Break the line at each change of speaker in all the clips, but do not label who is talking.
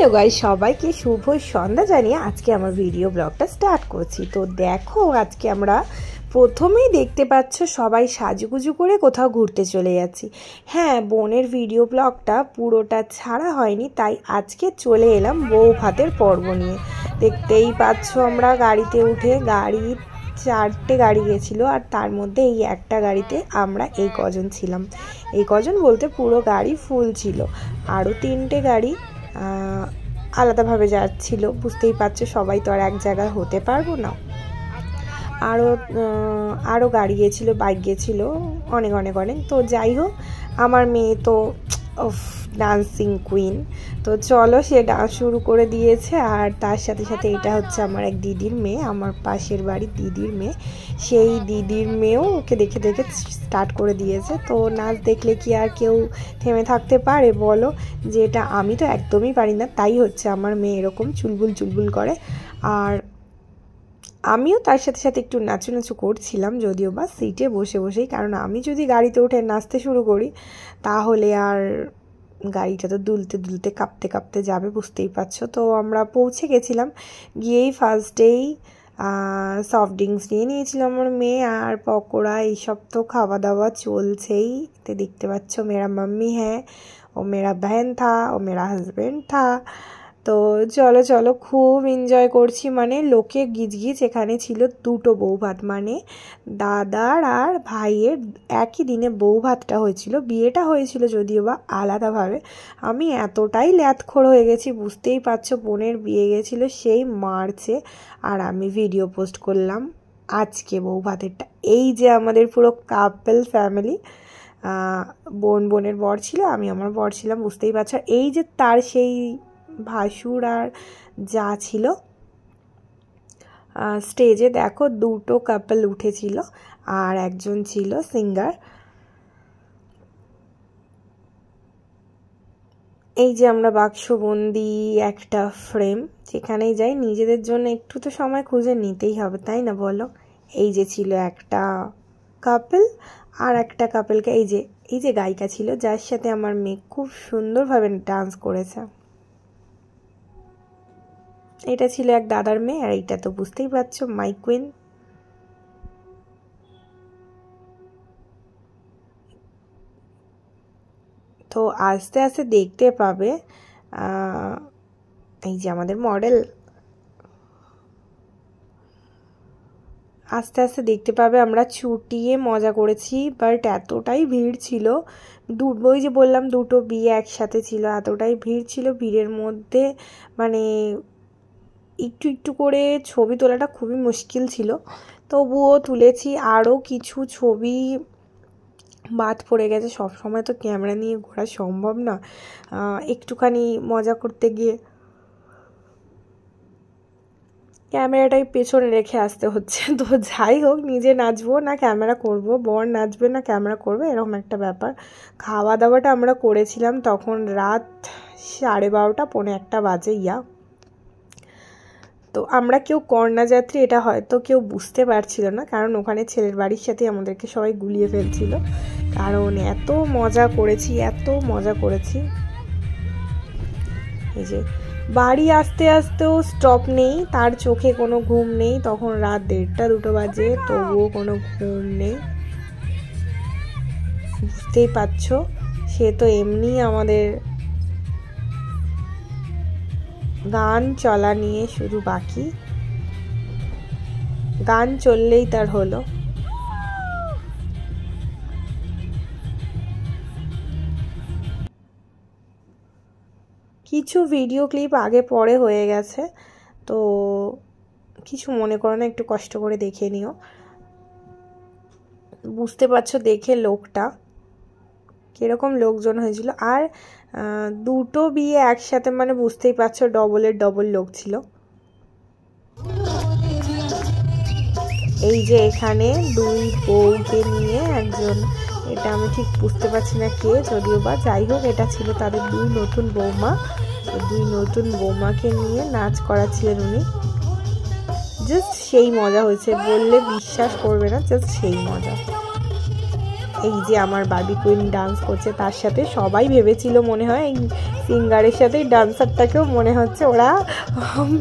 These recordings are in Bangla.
হ্যালো গাইস, সবাইকে শুভ সন্ধ্যা জানিয়ে আজকে আমার ভিডিও ব্লগটা স্টার্ট করছি। তো দেখো, আজকে আমরা প্রথমেই দেখতে পাচ্ছ সবাই সাজুগুজু করে কোথাও ঘুরতে চলে যাচ্ছি। হ্যাঁ, বোনের ভিডিও ব্লগটা পুরোটা ছাড়া হয়নি, তাই আজকে চলে এলাম বউ ভাতের পর্ব নিয়ে। দেখতেই পাচ্ছ আমরা গাড়িতে উঠে, চারটে গাড়ি গেছিলো, আর তার মধ্যে এই একটা গাড়িতে আমরা এই কজন ছিলাম। এই কজন বলতে পুরো গাড়ি ফুল ছিল, আরও তিনটে গাড়ি আলাদাভাবে যাচ্ছিল। বুঝতেই পারছো, সবাই তো আর এক জায়গায় হতে পারবো না। আরও গাড়ি গেছিলো, বাইক গেছিলো, অনেক অনেক অনেক। তো যাই হোক, আমার মেয়ে তো ডান্সিং কুইন, তো চলো সে ডান্স শুরু করে দিয়েছে। আর তার সাথে সাথে এটা হচ্ছে আমার এক দিদির মেয়ে, আমার পাশের বাড়ির দিদির মেয়ে। সেই দিদির মেয়েও ওকে দেখে দেখে স্টার্ট করে দিয়েছে। তো নাচ দেখলে কি আর কেউ থেমে থাকতে পারে বলো? যেটা আমি তো একদমই পারি না, তাই হচ্ছে আমার মেয়ে এরকম চুলবুল চুলবুল করে। আর আমিও তার সাথে সাথে একটু নাচু করছিলাম, যদিও বা সিটে বসে বসেই, কারণ আমি যদি গাড়িতে উঠে নাচতে শুরু করি তাহলে আর গাড়িটা তো দুলতে দুলতে কাঁপতে কাঁপতে যাবে, বুঝতেই পারছো। তো আমরা পৌঁছে গেছিলাম, গিয়েই ফার্স্টেই সফট ড্রিঙ্কস নিয়ে নিয়েছিলাম আমার মেয়ে, আর পকোড়া এইসব তো খাওয়া দাওয়া চলছেই। তো দেখতে পাচ্ছ মেরা মাম্মি হ্যাঁ, ও মেরা বহন থা, ও মেরা হাজব্যান্ড থা। তো চলো চলো, খুব এনজয় করছি। মানে লোকে গিজগিজ। এখানে ছিল দুটো বউ ভাত, মানে দাদার আর ভাইয়ের একই দিনে বউ ভাতটা হয়েছিল। বিয়েটা হয়েছিল যদিও বা আলাদাভাবে। আমি এতটাই ল্যাথখোর হয়ে গেছি, বুঝতেই পারছো। বোনের বিয়ে গেছিলো সেই মার্চে, আর আমি ভিডিও পোস্ট করলাম আজকে বউ ভাতেরটা। এই যে আমাদের পুরো কাপল ফ্যামিলি, বোনের বর ছিল, আমি আমার বর ছিলাম, বুঝতেই পারছো। এই যে তার সেই ভাসুর আর যা ছিল স্টেজে, দেখো দুটো কাপল উঠেছিল আর একজন ছিল সিঙ্গার। এই যে আমরা বাক্সবন্দি একটা ফ্রেম, যেখানেই যাই নিজেদের জন্য একটু তো সময় খুঁজে নিতেই হবে, তাই না বলো? এই যে ছিল একটা কাপল, আর একটা কাপলকে এই যে গায়িকা ছিল, যার সাথে আমার মেয়ে খুব সুন্দরভাবে ডান্স করেছে। এটা ছিল এক দাদার মেয়ে, আর এইটা তো বুঝতেই পারছো মাই কুইন। তো আস্তে আস্তে দেখতে পাবে এই যে আমাদের মডেল, আস্তে আস্তে দেখতে পাবে আমরা ছুটিয়ে মজা করেছি। বাট এতটাই ভিড় ছিল, ওই যে বললাম দুটো বিয়ে একসাথে ছিল, এতটাই ভিড় ছিল। ভিড়ের মধ্যে মানে একটু একটু করে ছবি তোলাটা খুবই মুশকিল ছিল, তবুও তুলেছি। আরও কিছু ছবি বাদ পড়ে গেছে, সব সময় তো ক্যামেরা নিয়ে ঘোরা সম্ভব না। একটুখানি মজা করতে গিয়ে ক্যামেরাটাই পেছনে রেখে আসতে হচ্ছে। তো যাই হোক, নিজে নাচবো না ক্যামেরা করব, বর নাচবে না ক্যামেরা করবে, এরকম একটা ব্যাপার। খাওয়া দাওয়াটা আমরা করেছিলাম তখন রাত 12:30 পৌনে 1 বাজে ইয়া। তো আমরা কেউ কন্যা যাত্রী এটা হয়তো কেউ বুঝতে পারছিল না, কারণ ওখানে ছেলের বাড়ির সাথে আমাদেরকে সবাই গুলিয়ে ফেলছিল, কারণ এত মজা করেছি। এই যে বাড়ি আসতে আসতেও স্টপ নেই, তার চোখে কোনো ঘুম নেই। তখন রাত 1:30-2 বাজে, তবুও কোনো ঘুম নেই, বুঝতেই পারছো। সে তো এমনি আমাদের গান চলা নিয়ে শুধু বাকি, গান চললেই তার হলো। কিছু ভিডিও ক্লিপ আগে পরে হয়ে গেছে, তো কিছু মনে করো না, একটু কষ্ট করে দেখে নিও। বুঝতে পারছো দেখে লোকটা কিরকম লোকজন হয়েছিল। আর দুটো বিয়ে একসাথে, মানে বুঝতেই পারছো ডবলের ডবল লোক ছিল। এই যে এখানে দুই বউকে নিয়ে একজন, এটা আমি ঠিক বুঝতে পারছি না কে, যদিও বা যাই হোক, এটা ছিল তাদের দুই নতুন বৌমা। দুই নতুন বৌমাকে নিয়ে নাচ করাচ্ছিলেন উনি। জাস্ট সেই মজা হয়েছে, বললে বিশ্বাস করবে না, জাস্ট সেই মজা। এই যে আমার বার্বি কুইন ডান্স করছে, তার সাথে সবাই ভেবেছিল মনে হয় এই সিঙ্গারের সাথে ডান্সারটাকেও মনে হচ্ছে ওরা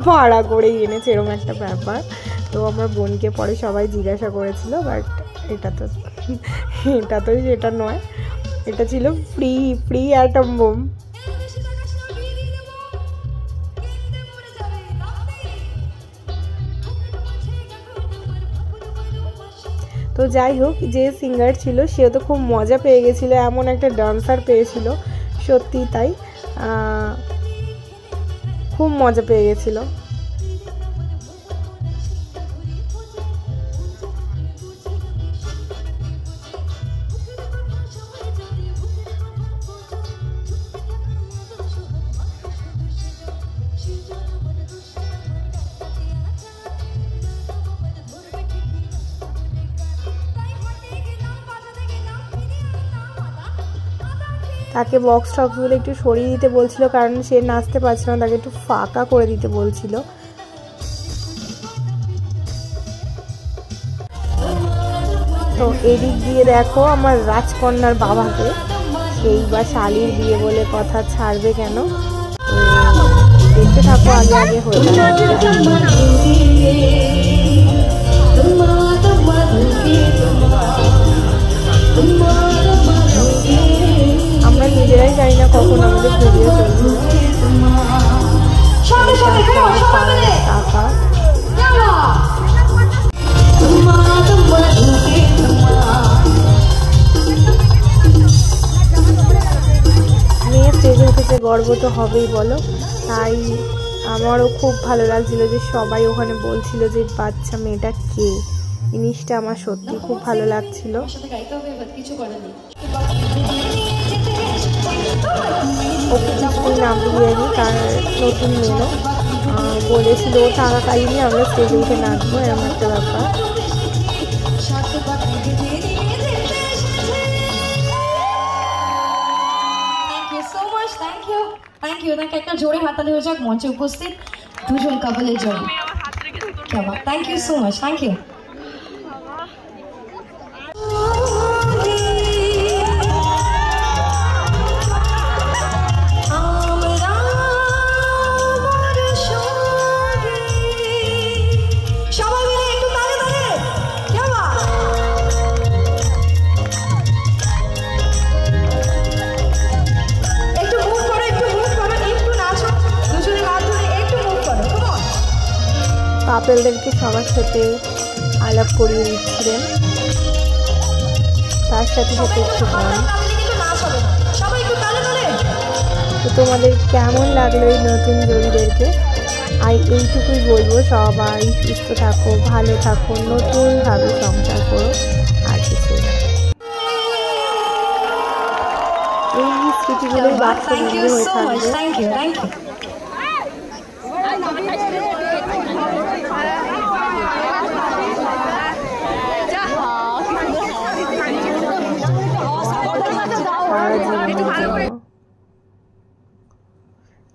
ভাড়া করেই এনেছে, এরকম একটা ব্যাপার। তো আমার বোনকে পরে সবাই জিজ্ঞাসা করেছিল, বাট এটা তো সেটা নয়, এটা ছিল ফ্রি অ্যাটম বোম। তো যাই হোক, যে সিঙ্গার ছিল সেও তো খুব মজা পেয়ে গেছিলো, এমন একটা ডান্সার পেয়েছিল, সত্যি তাই খুব মজা পেয়ে গেছিলো। তাকে বক্স টক্সগুলো একটু সরিয়ে দিতে বলছিল, কারণ সে নাচতে পারছিল না, তাকে একটু ফাঁকা করে দিতে বলছিল। তো এদিক দিয়ে দেখো আমার রাজকন্যার বাবাকে, সেই বা শালির বিয়ে বলে কথা ছাড়বে কেন, দেখতে থাকো আগে আগে হয়ে আমরা নিজেরাই জানি না কখন আমাদের ঘুরিয়ে চলছে। টাকা মেয়ে স্টেজে উঠেছে, গর্ব তো হবেই বলো। তাই আমারও খুব ভালো লাগছিল যে সবাই ওখানে বলছিল যে বাচ্চা মেয়েটা কে, জিনিসটা আমার সত্যি খুব ভালো লাগছিল। ওকে কিছুদিন নাম দিইনি, তার নতুন মেয়ে বলেছিল ও থাকাকালীনই আমরা স্টেজে উঠে নাচবো, এরকম একটা ব্যাপার।
থ্যাংক ইউ একটা জোরে হাতালি হয়ে যাক মঞ্চে উপস্থিত দুজন কাপলের জন্য। Thank you so much, thank you.
কাপেলদেরকে সবার সাথে আলাপ করিয়ে দিচ্ছিলেন, তার সাথে সাথে একটু গান। তো তোমাদের কেমন লাগলো এই নতুন জড়িদেরকে? আর এইটুকুই বলবো, সবাই সুস্থ থাকো, ভালো থাকো, নতুনভাবে সংসার করো, আর কিছু না। এই স্মৃতিগুলোই বাচ্চা বন্ধু হয়ে থাকবে।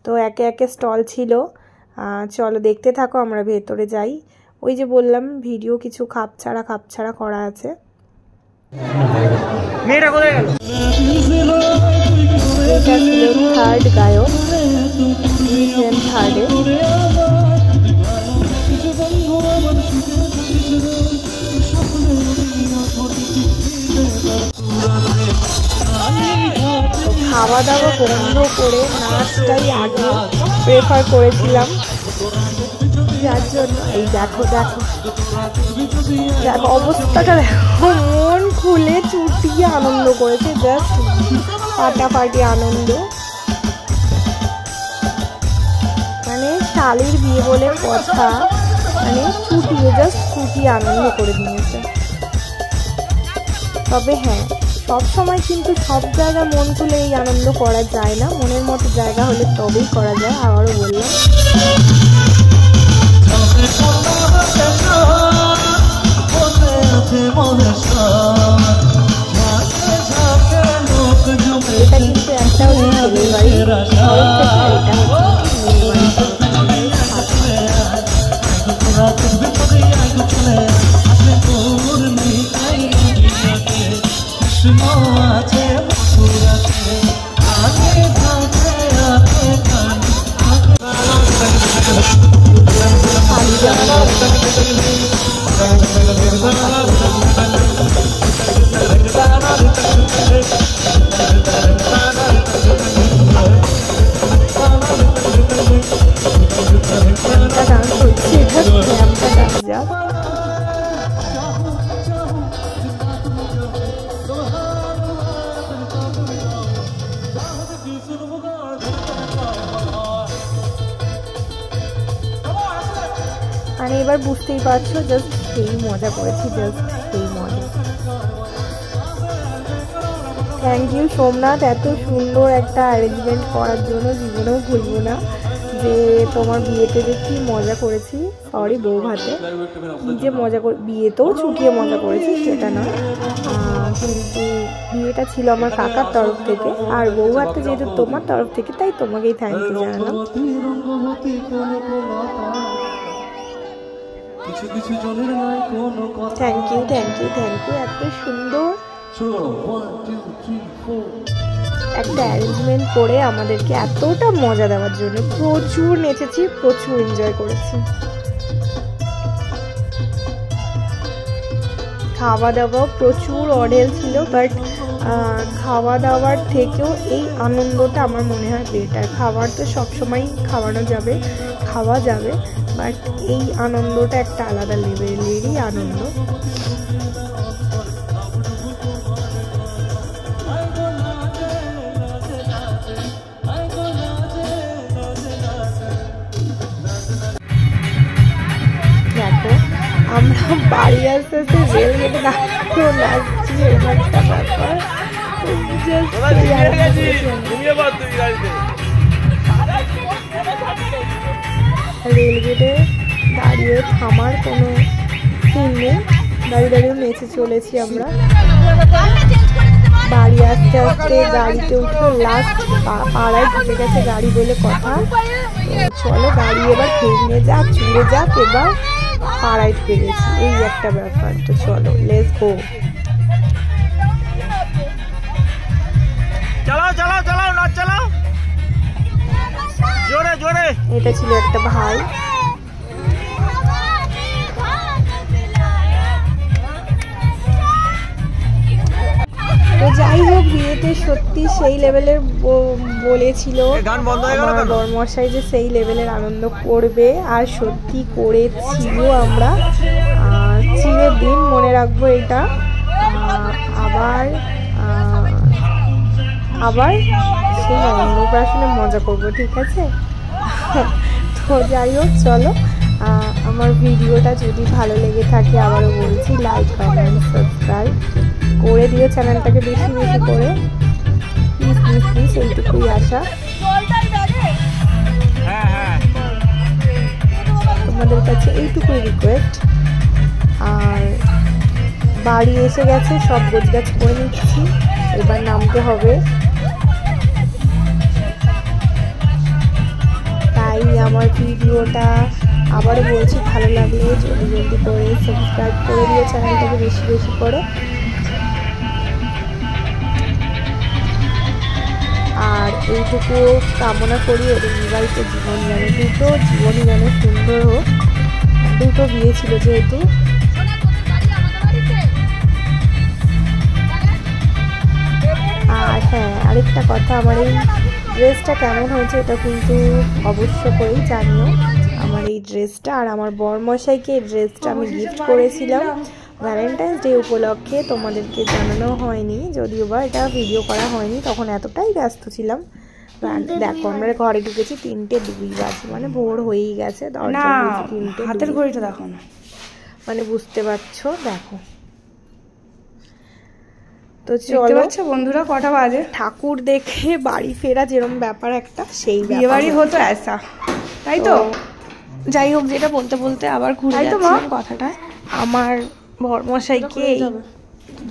তো একে একে স্টল ছিল, চলো দেখতে থাকো, আমরা ভেতরে যাই। ওই যে বললাম ভিডিও কিছু খাপছাড়া করা আছে। এটা ছিল থার্ড গায়ক, থার্ডে। খাওয়া দাওয়া বন্ধ করে নাচটাই আগে প্রেফার করেছিলাম, যার জন্য এই দেখো অবস্থাটা দেখো, মন খুলে চুটিয়ে আনন্দ করেছে, জাস্ট ফাটাফাটি আনন্দ। মানে শালির বিয়ে বলে কথা, মানে চুটিয়ে আনন্দ করে দিয়েছে। তবে হ্যাঁ, সব সময় কিন্তু সব জায়গায় মন খুলে এই আনন্দ করা যায় না, মনের মতো জায়গা হলে তবেই করা যায়। আবারও বললাম, এটা কিন্তু একটা ছেলের বাড়ি, এটা হচ্ছে মানে এবার বুঝতেই পারছো, জাস্ট সেই মজা করেছি, জাস্ট সেই মজা। থ্যাংক ইউ সোমনাথ, এত সুন্দর একটা অ্যারেঞ্জমেন্ট করার জন্য। জীবনেও ভুলবো না যে তোমার বিয়েতে যে কী মজা করেছি। সরি বউ ভাতে কী যে মজা করে, বিয়েতেও ছুটিয়ে মজা করেছি সেটা নয়, কিন্তু বিয়েটা ছিল আমার কাকার তরফ থেকে, আর বউ ভাতটা যেহেতু তোমার তরফ থেকে, তাই তোমাকেই থ্যাংক ইউ জানালাম। Thank you thank you thank you. এত সুন্দর একটা অ্যারেঞ্জমেন্ট করে আমাদেরকে এতটা মজা দেওয়ার জন্য। প্রচুর নেচেছি, প্রচুর এনজয় করেছি। খাওয়া দাওয়াও প্রচুর অডেল ছিল, বাট খাওয়া দাওয়ার থেকেও এই আনন্দটা আমার মনে হয় বেটার। খাবার তো সবসময় খাওয়া যাবে, বাট এই আনন্দটা একটা আলাদা লেভেলেরই আনন্দ। দেখো আমরা বাড়ি আস্তে আস্তে রেল গেটে দাঁড়িয়েও নাচছি, এবার একটা ব্যাপার। রেল গেটে দাঁড়িয়ে থামার কোনো সিন নেই, দাঁড়িয়েও নেচে চলেছি আমরা। বাড়ি আস্তে আস্তে গাড়িতে উঠে লাস্ট পাড়ায় ঢুকে গেছে গাড়ি বলে কথা। চলো গাড়ি এবার ভেঙে যাক, চুড়ে যাক, এবার পাড়ায় ঢুকে গেছি, এই একটা ব্যাপার। তো চলো লেটস গো।
চালাও চালাও চালাও, নাচ চালাও জোরে জোরে।
এটা ছিল একটা ভাই। তো যাই হোক, বিয়েতে সত্যি সেই লেভেলের বলেছিল আমার বরমশাই যে সেই লেভেলের আনন্দ করবে, আর সত্যি করেছিল। আমরা চিরদিন মনে রাখবো এটা। আবার সেই অন্নপ্রাশনে মজা করবো, ঠিক আছে? তো যাই হোক, চলো আমার ভিডিওটা যদি ভালো লেগে থাকে, আবারও বলছি লাইক কমেন্ট সাবস্ক্রাইব করে দিও চ্যানেলটাকে বেশি বেশি করে, প্লিজ প্লিজ প্লিজ, এইটুকুই আশা তোমাদের কাছে, এইটুকুই রিকোয়েস্ট। আর বাড়ি এসে গেছে, সব গোছগাছ করে নিচ্ছি, এবার নামতে হবে। তাই আমার ভিডিওটা আবারও বলছি, ভালো লাগলে জলদি জলদি করে সাবস্ক্রাইব করে দিও চ্যানেলটাকে বেশি বেশি করে। আর এইটুকু কামনা করি ওদের বিবাহিত জীবন যেন, দুটো জীবনই যেন সুন্দর হোক। দুটো বিয়ে ছিল যেহেতু। আর হ্যাঁ, আরেকটা কথা, আমার এই ড্রেসটা কেমন হয়েছে এটা কিন্তু অবশ্য করেই জানিও, আমার এই ড্রেসটা। আর আমার বরমশাইকে এই ড্রেসটা আমি গিফট করেছিলাম ভ্যালেন্টাইন্স ডে উপলক্ষে। তোমাদেরকে জানানো হয়নি, যদিও বা এটা ভিডিও করা হয়নি, তখন এতটাই ব্যস্ত ছিলাম। দেখো আমরা ঘরে ঢুকেছি 3:02 বাজে, মানে ভোর হয়েই গেছে। হাতের ঘড়িটা দেখো না, মানে বুঝতে পারছো। দেখো তো চলো বন্ধুরা, কটা বাজে? ঠাকুর দেখে বাড়ি ফেরা যেরকম ব্যাপার একটা, সেই বিয়ে বাড়ি হতো এসা, তাই তো? যাই হোক, যেটা বলতে বলতে আবার ঘুরে যাচ্ছিলাম কথাটা। আমার বরমশাইকে এই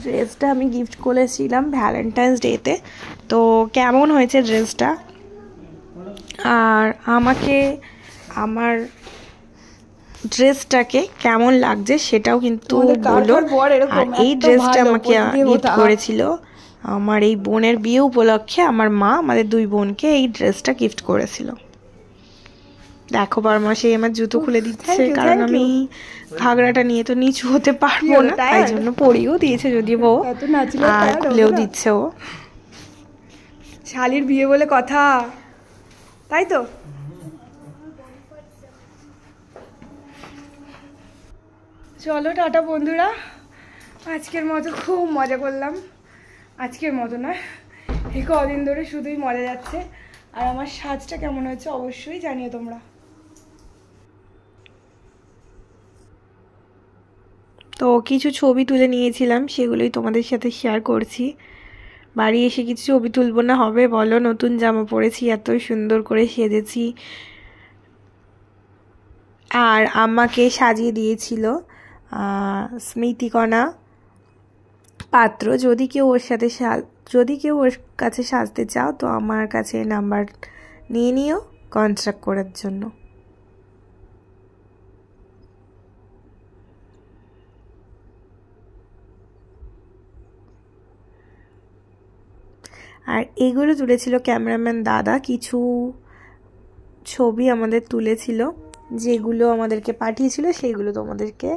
ড্রেসটা আমি গিফট করেছিলাম ভ্যালেন্টাইন্স ডেতে। তো কেমন হয়েছে ড্রেসটা, আর আমাকে আমার ড্রেসটাকে কেমন লাগছে সেটাও কিন্তু বলো। আর এই ড্রেসটা আমাকে গিফট করেছিল আমার এই বোনের বিয়ে উপলক্ষে। আমার মা আমাদের দুই বোনকে এই ড্রেসটা গিফট করেছিল। দেখো বরমশাই আমার জুতো খুলে দিচ্ছে, কারণ আমি ঘাগরাটা নিয়ে তো নিচু হতে পারবো না, তাই জন্য পরিয়েও দিয়েছে যদিও বউ, আর খুলেও দিচ্ছে ও। শালির বিয়ে বলে কথা, তাই তো? চলো টাটা বন্ধুরা, আজকের মতো খুব মজা করলাম। আজকের মতো না, এই কদিন ধরে শুধুই মজা যাচ্ছে। আর আমার সাজটা কেমন হয়েছে অবশ্যই জানিও তোমরা। তো কিছু ছবি তুলে নিয়েছিলাম, সেগুলোই তোমাদের সাথে শেয়ার করছি। বাড়ি এসে কিছু ছবি তুলবো না হবে বলো? নতুন জামা পরেছি, এত সুন্দর করে সেজেছি। আর আম্মাকে সাজিয়ে দিয়েছিল স্মৃতিকণা পাত্র। যদি কেউ ওর কাছে সাজতে চাও তো আমার কাছে নাম্বার নিয়ে নিও কন্ট্যাক্ট করার জন্য। আর এগুলো তুলেছিল ক্যামেরাম্যান দাদা। কিছু ছবি আমাদের তুলেছিল, যেগুলো আমাদেরকে পাঠিয়েছিল সেইগুলো তোমাদেরকে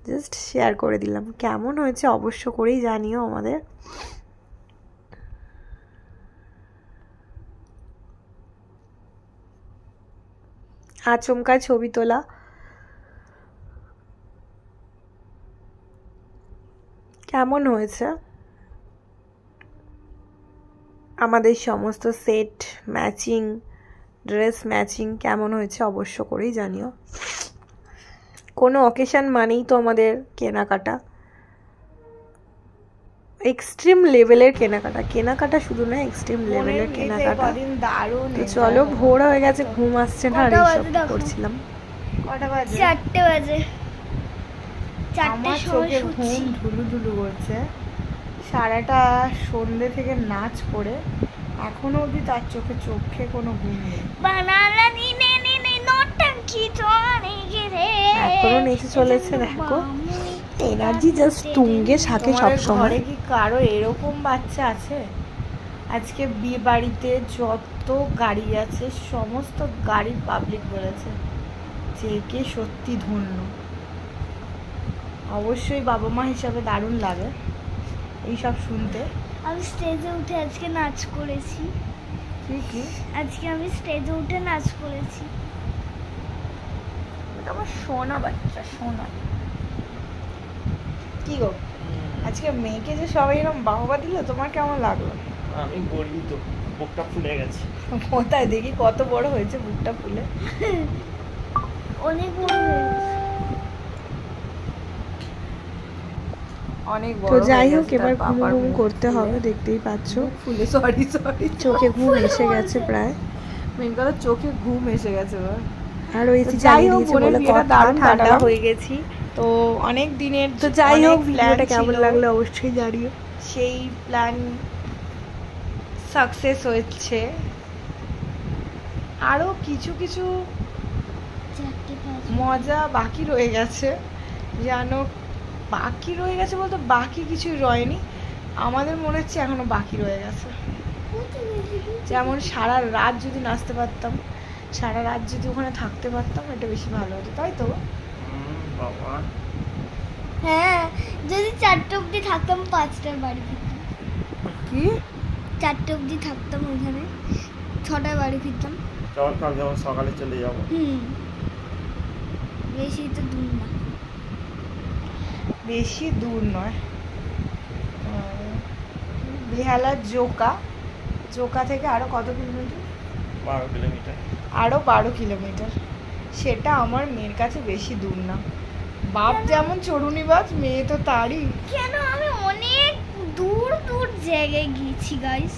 জাস্ট শেয়ার করে দিলাম। কেমন হয়েছে অবশ্য করেই জানিও আমাদের। আচমকা ছবি তোলা। কেমন হয়েছে আমাদের সমস্ত সেট ম্যাচিং, ড্রেস ম্যাচিং কেমন হয়েছে অবশ্য করেই জানিও। কোনো অকেশন মানেই তো আমাদের কেনাকাটা, এক্সট্রিম লেভেলের কেনাকাটা শুধু না, এক্সট্রিম লেভেলের কেনাকাটা। তো চলো, ভোর হয়ে গেছে, ঘুম আসছে না, আর এইসব করছিলাম। কটা বাজে?
4টে বাজে। 4টের সময়
ঘুম ঢুলু করছে। সারাটা সন্ধ্যে থেকে নাচ করে এখনো অবধি তার চোখে কোনো ঘুম নেই।
বানানা নিনে নিনে নটঙ্কি তোরে গেরে
এখনো নেচে চলেছে। দেখো, এনার্জি জাস্ট তুঙ্গে থাকে সবসময়। কি কারো এরকম বাচ্চা আছে? আজকে বিয়ে বাড়িতে যত গাড়ি আছে সমস্ত গাড়ির পাবলিক বলেছে যে কে সত্যি ধন্য। অবশ্যই বাবা মা হিসাবে দারুণ লাগে এইসব শুনতে।
আমি স্টেজে উঠে আজকে নাচ করেছি।
কি
আজকে আমি স্টেজে উঠে নাচ করেছি।
আমার সোনা বাচ্চা, সোনা। কি গো, আজকে মেয়েকে যে সবাই এরকম বাহবা দিল, তোমার কেমন লাগলো?
আমি বললি তো, বুকটা ফুলে গেছে।
কোথায় দেখি কত বড় হয়েছে বুকটা ফুলে?
অনেক বড় হয়ে গেছে।
অনেক বড়। তো যাই হোক, এবার ঘুম করতে হবে, দেখতেই পাচ্ছ ফুলে। সরি চোখে ঘুম এসে গেছে প্রায়। মেন কথা চোখে ঘুম এসে গেছে এবার। আর ওই যাই হোক, বলে দারুণ ঠান্ডা হয়ে গেছি। তো অনেক দিনের, তো যাই হোক, ভিডিওটা কেমন লাগলো অবশ্যই জানিও। সেই প্ল্যান সাকসেস হচ্ছে। আরো কিছু কিছু মজা বাকি রয়ে গেছে, জানো। বাকি রয়ে গেছে বলতে বাকি কিছুই রয়নি, আমাদের মনে হচ্ছে এখনো বাকি রয়ে গেছে। যেমন সারা রাত যদি নাচতে পারতাম, সারা রাত যদি ওখানে থাকতে পারতাম, এটা বেশি ভালো হতো, তাই তো?
বাবা,
হ্যাঁ, যদি 4টে অবধি থাকতাম 5টার বাড়ি ফিরতাম।
কি
4টে অবধি থাকতাম ওখানে, 6টায় বাড়ি ফিরতাম।
কাল যখন সকালে চলে যাবো।
বেশি তো দূর না,
বেশি দূর নয়। বেহালা জোকা থেকে আরো কত কিলোমিটার?
12 কিলোমিটার।
আরো 12 কিলোমিটার। সেটা আমার মেয়ের কাছে বেশি দূর না। বাপ যেমন চড়ুনিবাজ, মেয়ে তো তারই।
কেন, আমি অনেক দূর দূর জায়গায় গিয়েছি গাইস,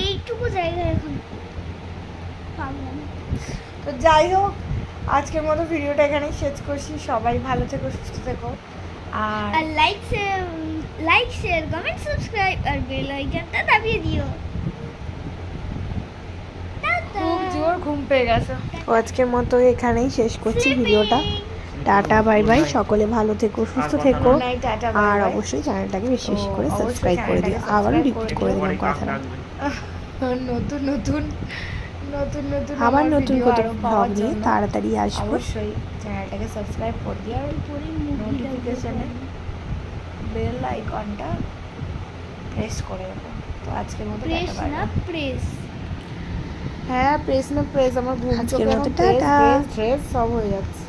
এইটুকু জায়গায় এখন পাবো না।
তো যাই হোক, আজকের মতো ভিডিওটা এখানেই শেষ করছি। সবাই ভালো থেকো, সুস্থ থেকো। আর
লাইক শেয়ার কমেন্ট সাবস্ক্রাইব আর বেল আইকনটা দাবিয়ে দিও।
খুব জোর ঘুম পেয়ে গেছে। আজকের মতো এখানেই শেষ করছি ভিডিওটা। টাটা বাই বাই, সকলে ভালো থেকো, সুস্থ থেকো। আর অবশ্যই চ্যানেলটাকে বেশি বেশি করে সাবস্ক্রাইব করে দিও। আবারও রিপিট করে দিলাম কথাটা। নতুন নতুন আবার নতুন ব্লগ নিয়ে তাড়াতাড়ি আসবো। অবশ্যই চ্যানেলটাকে সাবস্ক্রাইব করে দিও আর নোটিফিকেশনে বেল আইকনটা প্রেস করে দেবো। তো আজকের মতো
প্রেস না প্রেস,
হ্যাঁ প্রেস না প্রেস, আমার ঘুম চোখে সব হয়ে যাচ্ছে।